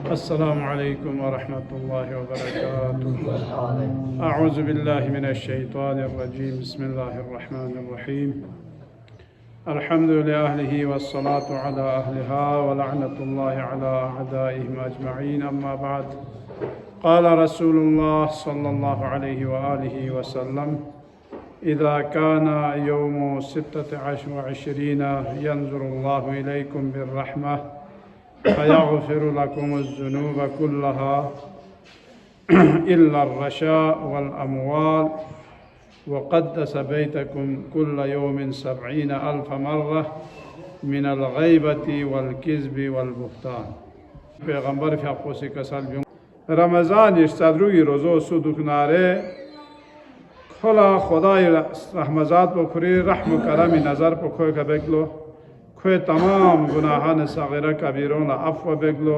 अस्सलामु अलैकुम वरहमतुल्लाहि वबरकातुहू। अऊज़ु बिल्लाहि मिनश्शैतानिर रजीम। बिस्मिल्लाहिर रहमानिर रहीम। अल्हम्दुलिल्लाहि अहलिही वस्सलातु अला अहलिहा व लअनतुल्लाहि अला अअदाइहिम अजमईन। अम्मा बाद। क़ाल रसूलुल्लाह सल्लल्लाहु अलैहि व आलिहि वसल्लम इज़ा काना यौमु सित्तति व इश्रीना यंज़ुरुल्लाहु इलैकुम बिर्रहमह फ़यग़फ़िरु लकुमुज़्ज़ुनूब कुल्लहा इल्लर्रशा वल अमवाल व क़द्दस बैतकुम कुल्ल यौमिन 70,000 मर्रा मिनल ग़ैबति वल किज़्बि वल बुहतान। पैगम्बर फ़िक़ोसी कसल रमज़ान इश्तदरुगी रोज़ो सुदुकनारे खोला खुदाई रहमज़ात बखुरी रहम करमी नज़र पखोय का बेगलो खोए तमाम गुनाहान सग़ीरा कबीरों ला अफ़्व बेगलो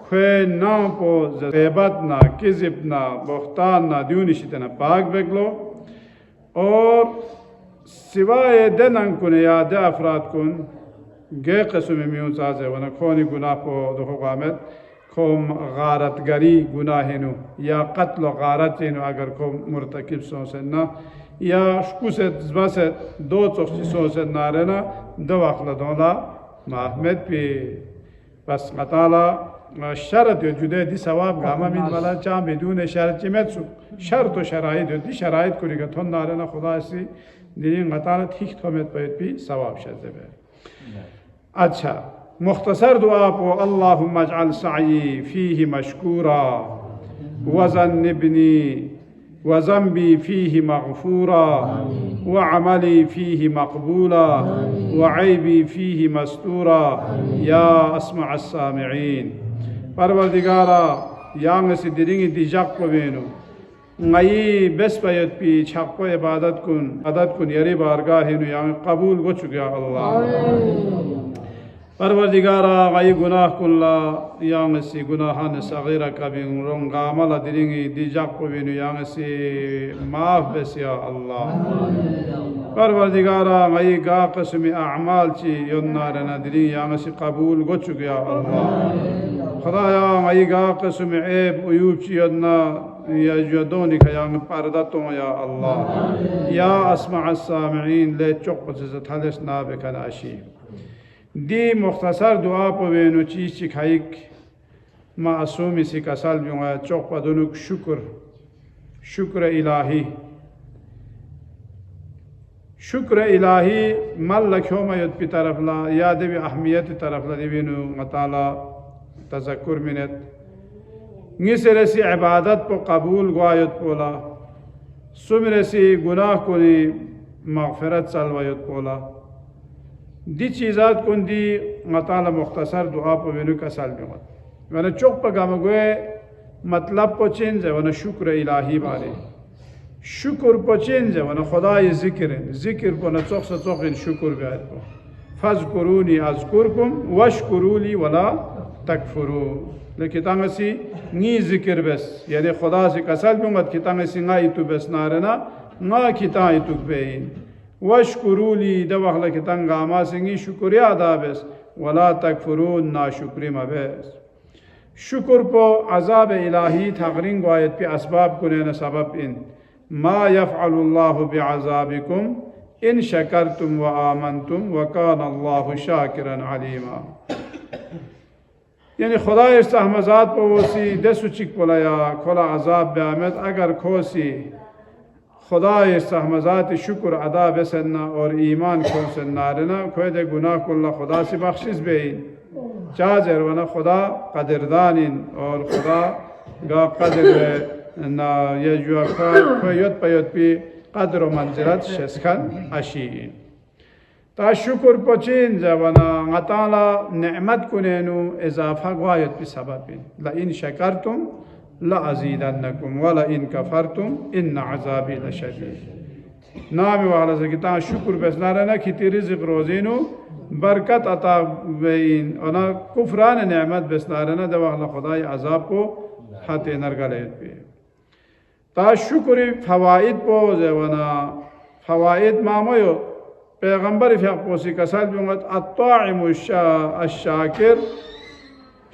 खोए ना पो ग़ीबत ना किज़िब ना बुहतान ना द्यूनिशित ना पाक बेगलो और सिवाय देनंग कुने याद अफराद कुन गे क़स्म म्यूज़ आज़े वना खोनी गुनाह पो दुखो गामत खोम गारतगरी गुनाहिनु या कत्ल गारतिनु अगर खो मुर्तकिब सोसन्ना या कुछ बस दो चौकी सोसन्ना रहना दो अखला दोला महमद पे बस कताला शरत यो जुदे दी सवाब गामा मिन वाला चाह बिदून शरत चिमत शर्त व शराइत यो दी शराइत को निका थोन नारना खुदा से दिन कताला ठीक थोमेत पे भी सवाब शज़े बे। अच्छा मुख्तसर दुआ पो अल्लाहुम्मा अजअल सअई फीहि मशकूरा वज़न्निबनी वज़म्बी फीहि मग़फ़ूरा व अमली फीहि मक़बूला व ऐबी फीहि मस्तूरा या अस्मा अस्सामिईन। परवरदिगारा यांग से दिरिंगी दिजाक को बेनु ngई bes payat pi chakko ibadat kun yari bargah hinu yang qabul go chukya Allah परवरदिगारा गई गुनाह कुल्ला यांग से गुनाहान सगीरा कभी रोंगा मला दिरिंगी दिजाक को बिनु यांग से माफ बेसिया अल्लाह परवरदिगारा गई गा कसम अमाल ची योन्ना रना दिरिंगी यांग से कबूल गो चुकिया अल्लाह खुदाया गई गा कसम ऐब उयूब ची योन्ना या जदोनी खयांग पर्दा तो या अल्लाह या अस्मा अस्सामिईन ले चौक से थलेस ना बेकनाशी दी मुख्तसर दुआ पवेनु चीज चिखाइक मासूमी सी कसल बिंगा चौक पदनुक शुक्र इलाही मल लख्यो मयत पी तरफ ला या देवी अहमियत तरफ ला देवीनु मताला तज़क्कुर मिनत निसरे सी इबादत पो कबूल गुआयत पोला सुमरे सी गुनाह कोनी मग़फ़िरत चलवायत पोला दी चीज़ात कुन दी मताला मुख्तसर दुआ पो वेनु का साल में वना चौक पर गाम गोए मतलब पो चेंज है वना शुक्र इलाही बारे शुक्र पो चेंज है वना खुदाई ज़िक्र पो न चौक से चौक इन शुक्र ब्याद पो फ़ज़कुरूनी अज़कुरकुम वशकुरूली वला तकफुरू लेकिन तांगसी नी ज़िक्र बस यानी खुदा से कसल में मत कितांगसी ना इतु बस ना रहना ना किता इतु बेइन वशकुरूली दवखला की तंगामा सिंगी शुक्रिया अदा बेस वला तकफुरून ना शुक्री मबेस शुक्र पो अज़ाब इलाही थगरिंग वायत पे असबाब कुने न सबब इन मा यफ़अलुल्लाहु बिअज़ाबिकुम इन शकरतुम व आमनतुम व काना अल्लाहु शाकिरन अलीमा। यानी खुदा इस्तेहमज़ात पो वसी दसु चिक पोलाया खोला अज़ाब ब्यामत अगर खोसी खुदा इस्तेहमज़ात शुक्र अदा बेसन्ना और ईमान खोल सन्ना रहना खोए दे गुनाह कुल्ला खुदा से बख्शिश बेइन चाजर वना खुदा कदरदानिन और खुदा गा कदर ना ये जो खोयत पयत पी कदर मंजिलत शस्खन अशीन ता शुक्र पचिन जवना अताला नेमत कुनेनु इजाफा गुआयत पी सबबिन ला इन शकरतुम ला अज़ीदन्नकुम वला इन कफरतुम इन अज़ाबी लशदीद। नाम वाला से किता शुक्र बेसना रहना खिती रिज़्क़ रोज़ीनु बरकत अता बेइन और ना कुफ्रान नेमत बेसना रहना दवाला खुदाई अज़ाब को हाथे नरगलेत पे ता शुक्र फ़वाइद पो जवना फ़वाइद मामोयो पैगम्बर फ़िक़ोसी कसल बिंगत अत्ताइमु अश्शाकिर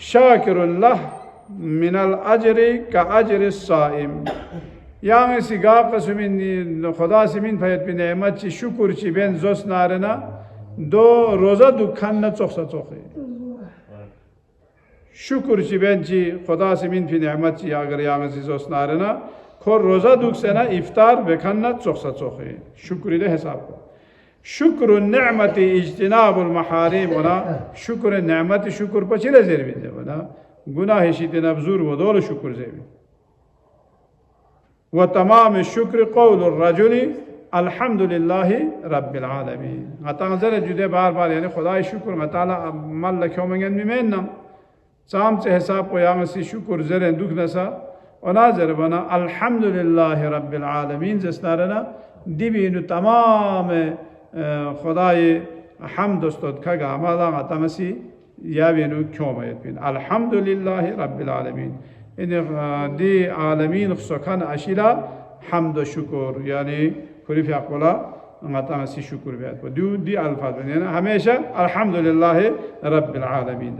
शाकिरुल्लाह मिनल अजरी का अजर साइम यानी सिगा कसमिन खुदा सिमिन फयत बिन नेमत ची शुक्र ची बेन जोस नारना दो रोजा दुखान न चोखसा चोखे शुक्र ची बेन ची खुदा सिमिन फिन नेमत ची अगर यानी सी जोस नारना खोर रोजा दुख से ना इफ्तार बेखान न चोखसा चोखे शुक्र ले हिसाब को शुक्र नेमती इज्तिनाबुल महारिम वना शुक्र नेमती शुक्र पचिले ज़ेरबी दे वना गुनाह शीते नब्जूर वो दोल शुक्र ज़ेरबी व तमाम शुक्र कौल रजुली अल्हम्दुलिल्लाह रब्बिल आलमीन अताज़र जुदे बार बार यानी खुदाई शुक्र मताला मल लख्यों मंगन में नम साम से हिसाब को यहाँ से शुक्र ज़रे दुख नसा अनाज़र बना अल्हम्दुलिल्लाह रब्बिल आलमीन जस्नारना दिबीन तमाम खुदाई हम दोस्तों का गामाला अतमसी या बेनु क्यों मयत बिन अल्हम्दुलिल्लाह रब्बिल आलमीन इन दी आलमीन सुखान अशिला हमद शुक्र यानी खुरीफ अक़ला अतमसी शुक्र बेत दू दी अल्फाज बने ना हमेशा अल्हम्दुलिल्लाह रब्बिल आलमीन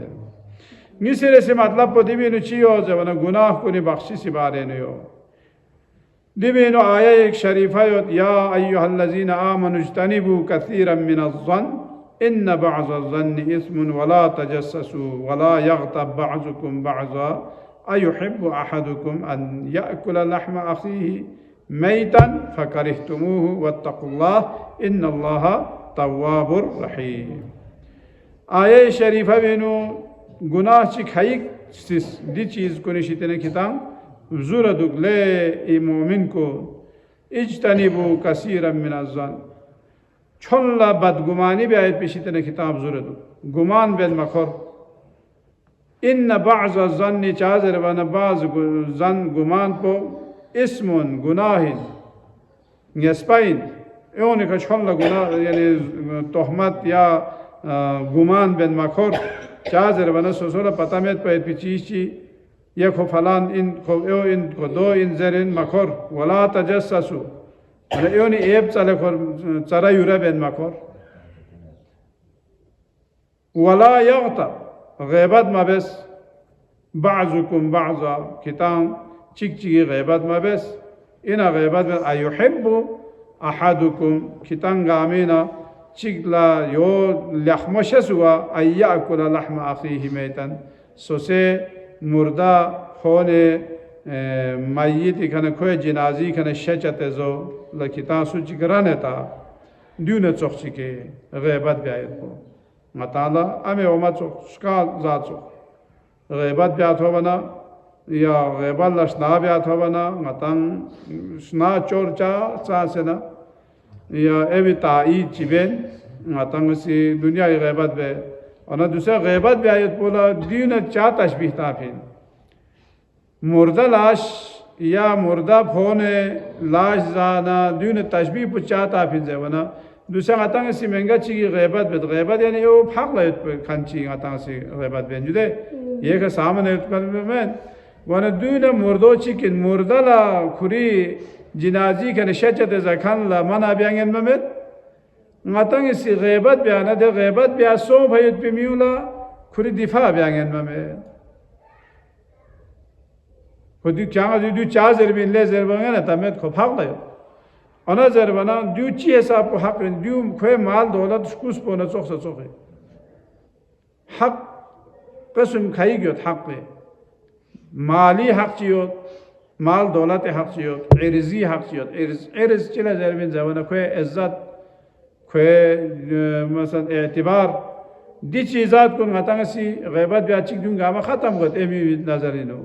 निसरे से मतलब पो दिबीनु चियो जवना गुनाह को नि बख्शी से बारे ने हो दिबीनु आया एक शरीफा या अय्युहल्लज़ीना आमनु इज्तनिबू कसीरन मिनज़्ज़न इन्न बअज़-ज़न्नि इस्मुन वला तजस्ससू वला यग़्तब बअज़ुकुम बअज़ा अयुहिब्बु अहदुकुम अन यअकुल लहम अख़ीहि मैतन फकरिह्तुमूहु वत्तक़ुल्लाह इन्नल्लाह तव्वाबुर रहीम आया शरीफा बेनु गुनाह ची खाई दी चीज़ को निशितने खिताम ज़ुरदुक ले ई मोमिन को इज्तनिबू कसीरन मिनज़्ज़न छोल्ला बदगुमानी भी आयत पेशितने खिताब ज़ुरदुक गुमान बेन मखर इन्न बअज़-ज़न्नि चाज़र वन बाज़ ज़न गुमान को इस्मुन गुनाहिन यस्पाइन योने का छोल्ला गुनाह यानी तोहमत या गुमान बेन मखर चाज़र वन सोसोला पता में पैद पिचीची या खो फलान इन खो यो इन खो दो इन ज़रिन मखर वला तजस्ससू योनी एब चले खर चरा युरा बेन मखर वला यग़्तब ग़ैबत मबेस बअज़ुकुम बअज़ा किताम चिक चिकी ग़ैबत मबेस इना ग़ैबत में अयुहिब्बु अहदुकुम कितांग गामीना चिकला यो लख्मशस हुआ अय्याकुल लहम अख़ीहि मैतन सोसे मुर्दा होने मय्यत खने खोए जनाजी खने शचते जो लकिता सुच कराने था द्यूने चोखची के ग़ैबत ब्यायत को मताला अमे ओमा चोख स्काल जाचो ग़ैबत ब्यात हो बना या ग़ैबत लशना ब्यात हो बना मतंग स्ना चोरचा चासे ना या एवी ताई चिबेन मतंग सी दुनिया ग़ैबत बे और ना दूसरा ग़ैबत ब्यायत बोला द्यूने चा तशबीह ताफिन मुर्दा लाश या मुर्दा फोने लाश जाना द्यूने तशबीह पुचाता फिर जेवना दूसरा आतांग सी महंगा चीज़ ग़ैबत यानी वो फाक लायत खांची आतांग सी ग़ैबत बेन जुदे ये का सामने में वना द्यूने मुर्दो चिकिन मुर्दा ला खुरी जिनाजी के नशचते ज़खान ला मना ब्यांगन में आतांग सी ग़ैबत ब्याना दे ग़ैबत ब्यासो भयत पे मियुला खुरी दिफा ब्यांगन में खुदी चांगा दू चार ज़रबिन ले ज़रबंगे ना तमें खो फाक लायो अना ज़रबना दू ची हिसाब को हक दू खोए माल दौलत कुछ पोना चोख से चोखे हक कसम खाई गयो हक पे माली हक चियो माल दौलत हक चियो इर्ज़ी हक चियो इर्ज़ चिला ज़रबिन ज़रबना खोए इज़्ज़त खोए मसन एतिबार दी चीज़ात को नतांग सी ग़ैबत ब्याचिक दूँगा मैं ख़त्म करते एमी नज़रिनो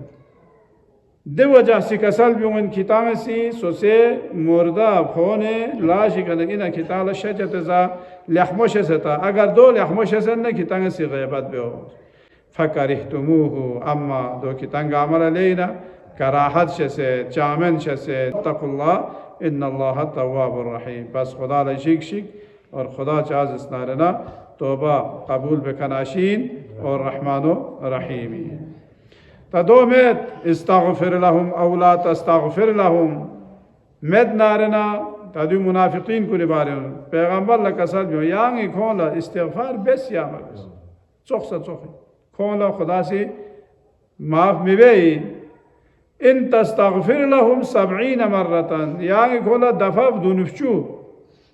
दे वजह से कसल भी उन किताब सी सोसे मुर्दा फोने लाश कने इना किताब शजत जा लहमश से था अगर दो लहमश से न किताब से ग़ैबत बे हो फकरिह्तुमूहु अम्मा दो किताब अमल लेना कराहत से चामन से तक़ुल्लाह इन्नल्लाह तव्वाबुर रहीम बस खुदा लशिक शिक और खुदा चाज इसनारना तौबा कबूल बेकनाशीन और रहमानो रहीमी तदो मेत इस्तग़फिर लहुम औला तस्तग़फिर लहुम मेत नारना तदु मुनाफिकीन को निबारे पैगंबर लकसल जो यांग खोला इस्तिग़फार बेस या मबस चोख सा चोख खोला खुदा से माफ मिबेइन इन तस्तगफिर लहुम 70 मर्रतन यांग खोला दफा दुनुफचू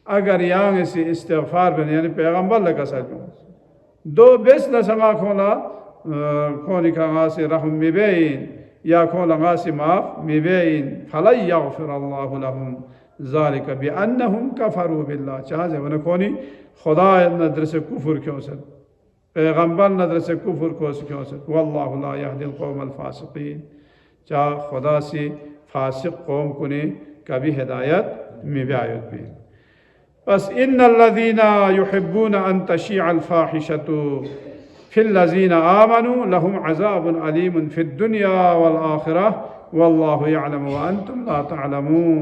अगर यांग से इस्तिगफार बन यानी पैगंबर लगा सको दो बेस न समा खोला खोनी का से रहम मिबेइन या खोला से माफ मिबेइन फला यगफिर अल्लाहु लहुम ज़ालिका बिअन्नहुम कफरू बिल्लाह चाहे वन खोनी खुदा नदर से कुफर क्यों से पैगंबर नदर से कुफर क्यों से वल्लाहु ला यहदिल कौमल फासिकीन चा खुदा से फासिक कौम को ने कभी हिदायत में आयत भी बस इन्नल्लज़ीना युहिब्बूना अन तशीअल फाहिशतु फिल्लज़ीना आमनू लहुम अज़ाबुन अलीमुन फिद दुनिया वल आखिरह वल्लाहु यअलमु व अंतुम ला तअलमून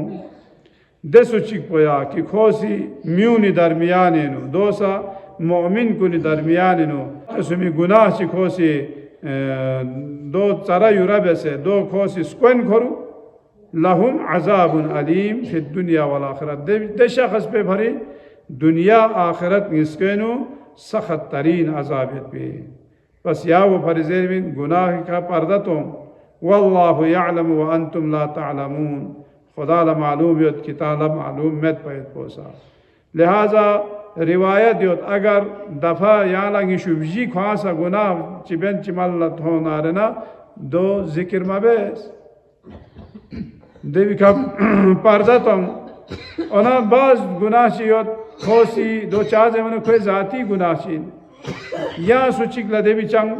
देसु चिक पोया कि खोसी म्यूनी दरमियाने नु दोसा मोमिन को नि दरमियाने नु उसमें गुनाह चिकोसी दो चरा युरबे से दो खोसी स्क्वेन खोरू लहुम अज़ाबुन अलीम फिद दुनिया वल आखिरत दे शख्स पे भरी दुनिया आखिरत निस्केनु सख्त तरीन अज़ाबियत पे बस या वो फरिज़े में गुनाह का पर्दा तो वल्लाहु यअलमु व अंतुम ला तअलमून खुदा ला मालूम योत किताब मालूम मत पैद पोसा लिहाजा रिवायत योत अगर दफा या लगी शुबजी ख्वासा गुनाह चिबेन चिमल्ला हो नारना दो जिक्र मबेस देवी का पर्दा तुम ओना बाज गुनाह चियोत खोसी दो चार मन कोई जाती गुनाह चिन या सुचिक ला देवी चंग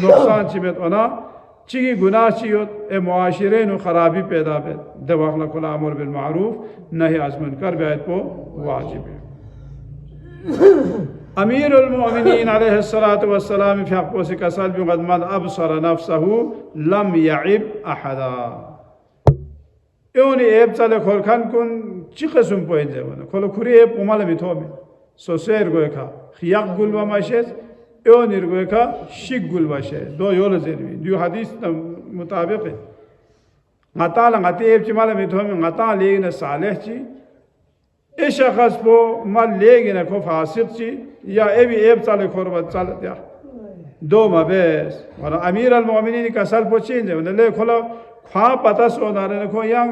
नुकसान चिबेत ओना चिगी गुनाह चियोत ए मुआशिरे नु खराबी पैदा बे दवाखला खुला अमर बिल मारूफ नही अज़ मुनकर बैत को वाजिब है अमीरुल मोमिनीन अलैहिस्सलातु वस्सलाम फ़िक़्क़ो से कसल भी क़दमत अबसर नफ्सहु लम यइब अहदा योनी एब चले खोलखान कुन चिकसुम पोइन जेवन खोलो खुरी एब पुमाल मिथोमे सोसेर गोयखा खियाक गुलवा माशेस योनी गोयखा शिक गुलवा शे दो योल जेरवी दो हदीस मुताबिक ngata la ngati एब चिमाल मिथोमे ngata लेगिन सालेह ची ए शख्स को mal लेगिन को फासिक ची या एबी एब चले खोरबत चलत या दो मबेस और अमीर अल मोमिनीन का सल पोचिन जेवन ले खोलो ख्वा पता सो नारे को yang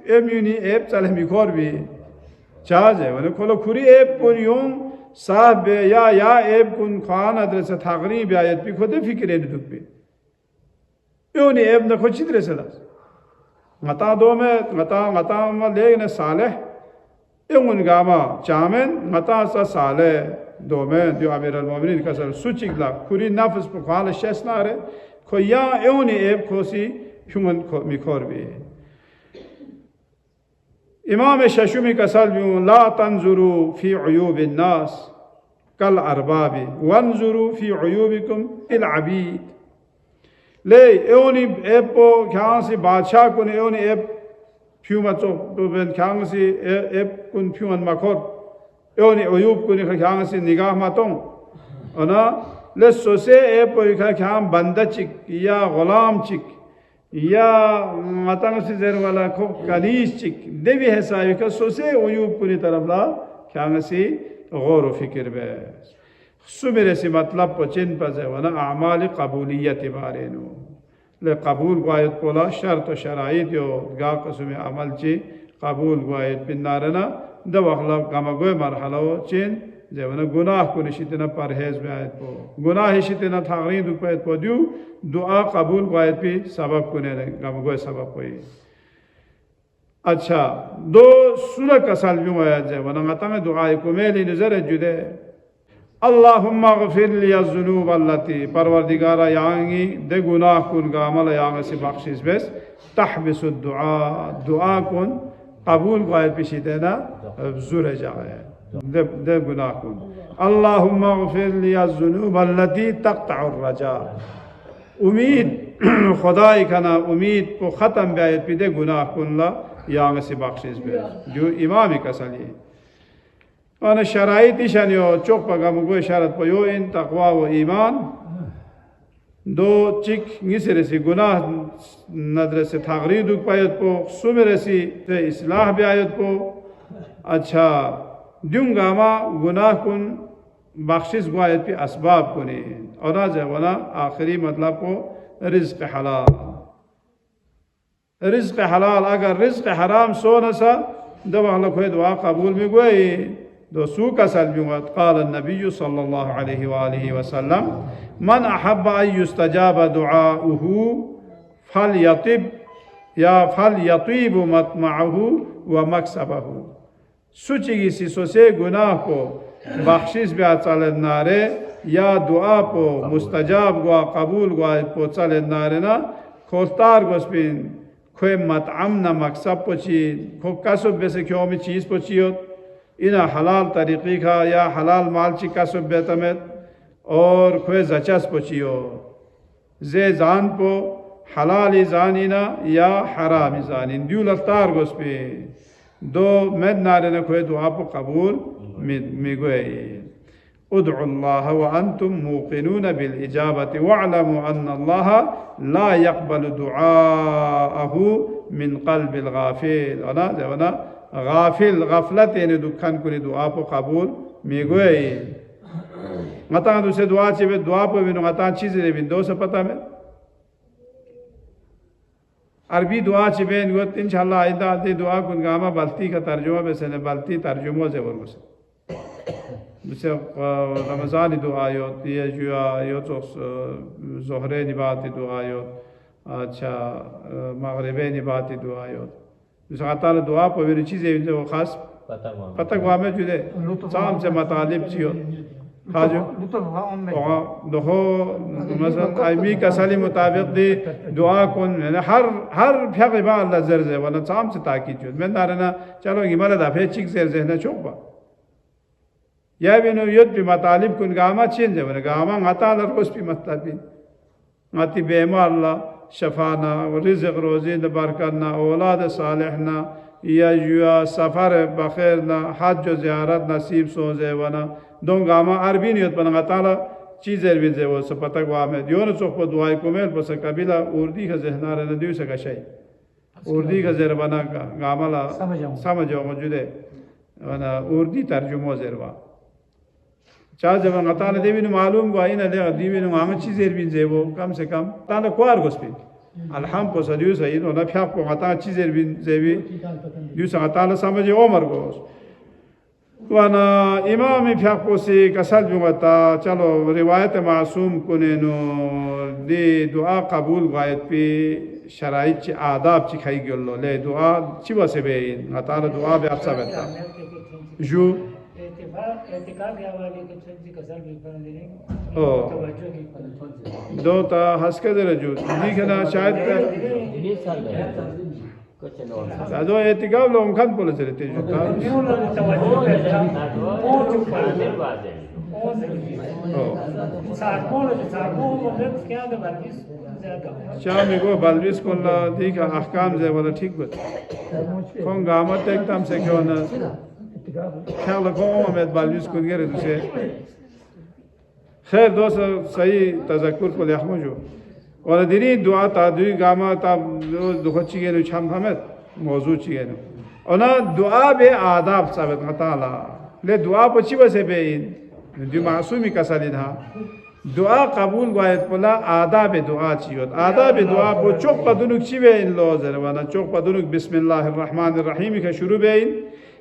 एम्यूनी एब चले मिखोर भी चाहे वन खोलो खुरी एब पुन यूं साहब या एब कुन खान अदर से थागरी ब्यायत भी खुदे फिक्रे दुख भी यूनी एब न खुद चित्रे से लास ngata दो में ngata में ले न साले यूं गामा चामेन ngata सा साले दो में जो अमीर अल मोमिनीन का सर सुचिकला खुरी नफ्स पर खाल शेस नारे को या यूनी एब खोसी ह्यूमन मिखोर भी इमाम शशुमी का सल्यूं ला तंजुरू फी उयूबिन नास कल अरबाबी वंजुरू फी उयूबिकुम इल अबीद ले एओनी एपो ख्यां से बादशाह कुन एओनी एप फ्यूमा चो बेन ख्यां से एप कुन फ्यूमन मखोर एओनी उयूब कुन ख्यां से निगाह मातों अना ले सोसे एप ख्यां बंदा चिक या गुलाम चिक या मतंग से जर वाला को कनीस चिक देवी है साहिब का सोसे उयूब कुनी तरफ ला ख्यांग से गौर व फिक्र बे सुमेरे से मतलब पचिन पजे वना आमाल कबूलियत बारे नो ले कबूल गायत पोला शर्त व शराइत यो गा कसुमे अमल ची कबूल गायत पिन्नारना दवखला गमगोय मरहला चिन जेवना गुनाह को निशितना परहेज में आयत पो गुनाह हिशितना थागरी दुख पैत पो दियो दुआ कबूल गायत भी सबब को ने गमगोय सबब कोई अच्छा दो सूरह का साल भी आयत जेवना गता में दुआ को मेली नजर जुदे अल्लाहुम्मा गफिर लिया ज़ुनूब अल्लती परवरदिगारा यांगी दे गुनाह कुन गामल यांग से बख्शिश बेस तहबिसु दुआ दुआ कुन कबूल गायत भी शिदेना जुरे जाए दे गुनाह कुन अल्लाहुम्मा गफिर लिया ज़ुनूब अल्लती तक़तअुर रजा उम्मीद खुदाई कना उम्मीद को ख़त्म बायत भी दे गुनाह कुन ला यांग से बख्शिश बेस जो इमाम का सली अन शराइत इशानियो चौक पगा मुगो इशारत पयो इन तकवा व ईमान दो चिक निसरे से गुनाह नदर से थागरी दुख पायत पो सुमेरे से इस्लाह भी आयत पो अच्छा द्युंगामा गुनाह कुन बख्शिश गुआयत पे असबाब कुने और ना जवना आखिरी मतलब को रिज़्क़ हलाल। रिज़्क़ हलाल अगर रिज़्क़ हराम सोना सा दब कोई दुआ कबूल भी गई दो सू का सल भी हुआ। क़ाल नबी सल्लल्लाहु अलैहि वसल्लम मन अहब्ब अन युस्तजाब दुआउहु फलयतिब या फलयतीब मत्मअहु व मक्सबहु। सुचिगी सिसो से गुनाह को बख्शिश भी चले नारे या दुआ को मुस्तजाब गुआ कबूल गुआ पो चले नारे ना खोस्तार गोस्पिन खोए मतअम न मकसब पोची खो कसब बेसे क्यों में चीज़ पोचियो इना हलाल तरीक़ी का या हलाल माल ची कसब बेतमेत और खोए जचस पोचियो जे जान पो हलाल जानी ना या हराम जानी दियो लफ्तार गोस्पे दो में नारे न खोए दुआ पो कबूल मिगोए। उदउल्लाह व अंतुम मूक़िनून बिल इजाबति वअलमू अन्नल्लाह ला यक़बलु दुआअहु मिन क़ल्बिल गाफ़िल। वना गाफिल गफलत यानी दुखान कुनी दुआ पो कबूल मिगोए। मता दूसरे दुआ चिबे दुआ पो बिनो मता चीज़ रे बिन दो से पता में अरबी दुआ चिबे गोत इंशाअल्लाह आइंदा आती दुआ कुन गामा बल्ती का तर्जुमा बेसे ने बल्ती तर्जुमो से वर मुसे जैसे रमज़ानी दुआ यो ये जुआ यो तो ज़ोहरे निबाती दुआ यो अच्छा मगरिबे निबाती दुआ यो जैसे अल्लाह दुआ पो मेरी चीज़ें जो खास पता गुआ में जुदे साम से मतालिब चियो हाजो दोहो मसलन आईमी का साली मुताबिक दी दुआ कौन हर फ्याक़िबा अल्लाह ज़रज़े वरना साम से ताकीद जुद मैं नारना चलो हिमालय दाफे चिक ज़रज़े न चौबा या बिनो युद्ध भी मतालिब कुन गामा चेंज है वरना गामा ngata ला रोज़ भी मतलाबी ngati बेमा अल्लाह शफाना रिज़्क़ रोज़ी न बरकतना औलाद सालिहना या जुआ सफ़र बखैरना हज व ज़ियारत नसीब सोज़े वना दोंगामा अरबी नियत पना ताला चीज़ें भी जे वो सपता गुआ में दियो न चौक पर दुआई को मेल पर कबीला उर्दी का जहना रहने दियो से कशाई उर्दी का ज़ेर बना गामला समझो मौजूदे वना उर्दी तर्जुमो ज़ेरवा चार जब ngata देवी ने मालूम गुआ इन ले देवी ने आम चीज़ें भी जे वो कम से कम ताना कुआर गोस्पी अल्हम को सदियो सही तो ना फ्याक को ngata चीज़ें भी जे भी दियो से ngata ला समझे उमर गोस वाना इमाम फ्याक को से कसल भी ngata चलो रिवायत मासूम कुने नो दे दुआ कबूल गायत पे शराइत ची आदाब ची खाई गयो ले दुआ ची वसे बे ngata ला दुआ भी अच्छा बेटा जो दो ता हंसके जरा जो दिखना शायद दो एतिकाब लोग खान बोले चले थे जो शामी को बालविस को ला दिखा अहकाम जे वाला ठीक बत कौन गामत एकदम से क्यों ना क्या लगो में बालविस को गए दूसरे खैर दोस्त सही तज़क्कुर को लिखो जो और दिनी दुआ तादुई गामा ता दुखची के नु छम हमें मौजूद चाहिए नु और ना दुआ बे आदाब साबित मताला ले दुआ पची बसे बे जो मासूमी का सालिन हा दुआ कबूल गायत पला आदाब दुआ चाहिए आदाब दुआ वो चौक पदुनुक चिबे इन लो जरवाना चौक पदुनुक बिस्मिल्लाहिर रहमानिर रहीम का शुरू बे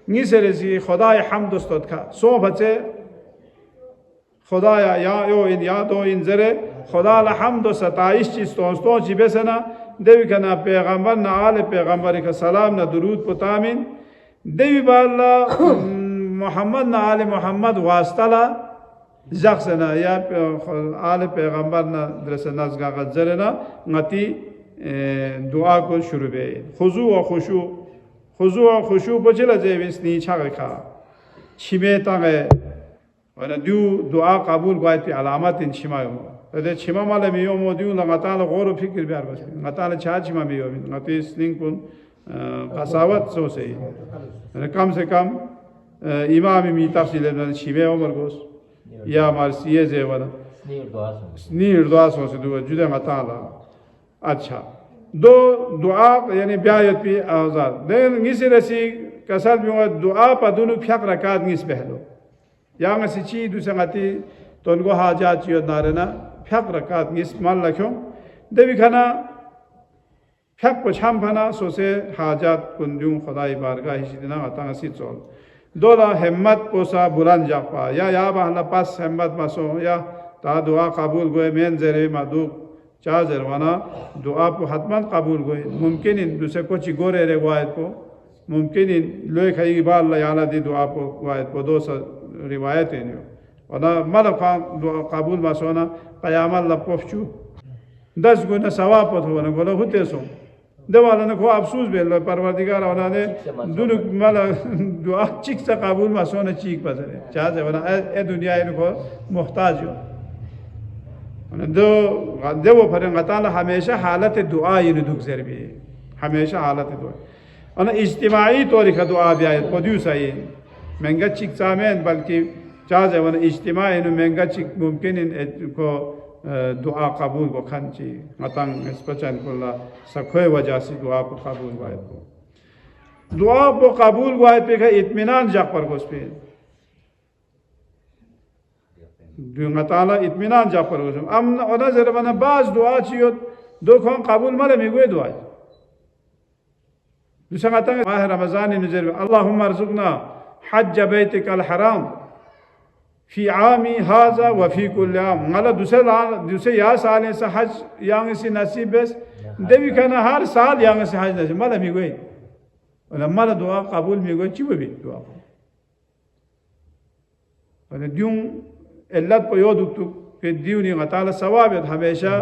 निसरे सी खुदाय हमद उस्तद का सो बचे खुदाया या यो इन या दो इन जरे खुदा अलहम्द सताइश चीज़ तो चिबे से ना देवी का ना पैगंबर ना आले पैगंबर का सलाम ना दुरूद पुतामिन देवी बाला मोहम्मद ना आले मोहम्मद वास्ताला जख्स ना या आले पैगंबर ना दरसे नज़गा गज़रे ना ngati दुआ को शुरू बे खुजू और खुशू बचला जेविस नी छागा छिमे तागे वना दुआ कबूल गायत अलामत इन छिमायो तदे छिमा माले मियो मो दिउ लगातार गौर फिक्र बिहार बस लगातार छा छिमा मियो ngati स्निंग कुन कसावत सो से कम से कम इमाम मी तफसील ने छिमे उमर गोस या मारसिए जे वना स्नीर दुआ सो से दुआ जुदे लगातार अच्छा दो दुआ यानी ब्यायत पे आज़ाद देन निसे रसी कसal भी दुआ पदुनु फ्याक रकात निस पहलो yang asici du sangati ton go haja chiyo narena phyak rakat ngis mal lakhyo देवी खाना फैक पछाम फना सोसे हाजात कुंजुं खुदाई बारगाह हिसिना अतंग सिचोल दोला हिम्मत पोसा बुलान जापा या बहला पास हिम्मत मासो या ता दुआ कबूल गोए मेन जरे मादू चा जरवाना दुआ पो हतमन कबूल गोए मुमकिन इन दूसरे को चिगोरे रे वायत को मुमकिन इन लोए खाई बाल याना दी दुआ पो वायत को दो रिवायत है वना मल खान दुआ कबूल मासोना क़यामत लपोफचू 10 गुना सवाब हो ना बोलो होते सो देवाला ने को अफसोस बेलो परवरदिगार वाला ने दुनु मल दुआ चिक सा कबूल मासोना चीक पजरे चा जवना ए दुनिया इनको मोहताज हो दो देवो फरंग ताला हमेशा हालत दुआ इन दुख जर भी हमेशा हालत दुआ अन इज्तिमाई तौर दुआ भी आए प्रोड्यूस आई महंगा चिक चामेन बल्कि चाहे वन इज्तिमा इन महंगा चिक मुमकिन को दुआ कबूल को खंची मतंग स्पचन कुल्ला सखोए वजह से दुआ को कबूल वायद को दुआ को कबूल वायद पे इत्मीनान जाग पर गोस्पे दुआ इत्मीनान जाग पर गोस्पे अम ओना जरा बना बाज दुआ चियो दो खों कबूल मरे मिगुए दुआ दूसरा मतंग माह रमजान नजर अल्लाहुम्मा अर्जुकना हज बैतिकल हराम फी आमी हाजा वफ़ी कुल्लाम मला दूसरे या साल से हज यांग से नसीब बेस देवी खाना हर साल यांग से हज नसीब मला मिगोई और मला दुआ कबूल मिगोई चिबे भी दुआ और द्यूं इल्लत पर यो दुतु के द्यूं नि गताला सवाब हमेशा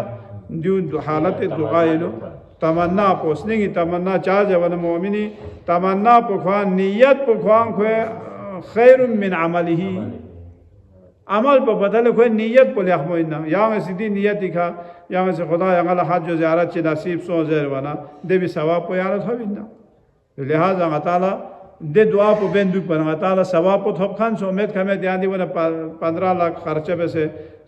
द्यूं हालत दुआ लो तमन्ना पोसने की तमन्ना चाह जवन मोमिनी तमन्ना पुखान नियत पुखान खोए खैर मिन अमलिही अमल पर बदल कोई नियत बोले अहमोइना यहाँ सीधी नियत दिखा यहाँ से खुदा यहाँ हज जो ज़ियारत ची नसीब सो ज़रवाना देवी सवाब को यारत हो बिना लिहाजा अताला दे दुआ को बेंदुक पर अताला सवाब को थोप खान सो मेद खमें ध्यान दी वना 15 लाख खर्चे में से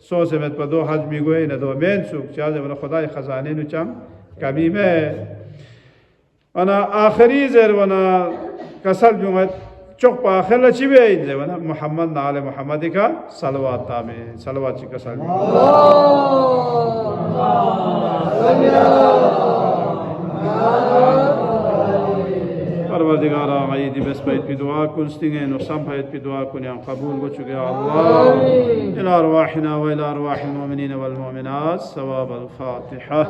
100 से मेद पर 2 हज भी गोए न 2 मेन सुख चाहे वना खुदा खजाने नु चम कभी में वना आखिरी ज़रवाना कसल जुमत चौक पर आखिर लचिबे इंजे वना मोहम्मद नाले मोहम्मदी का सलवात तामे सलवात चिका सलमी परवरदिगारा ईद बस्पैत की दुआ कुंस्तिंगे नुसम फैत की दुआ कुन या कबूल को चुके अल्लाह इला अरवाहिना व इला अरवाहिल मोमिनीन वल मोमिनात सवाब अल फातिहा।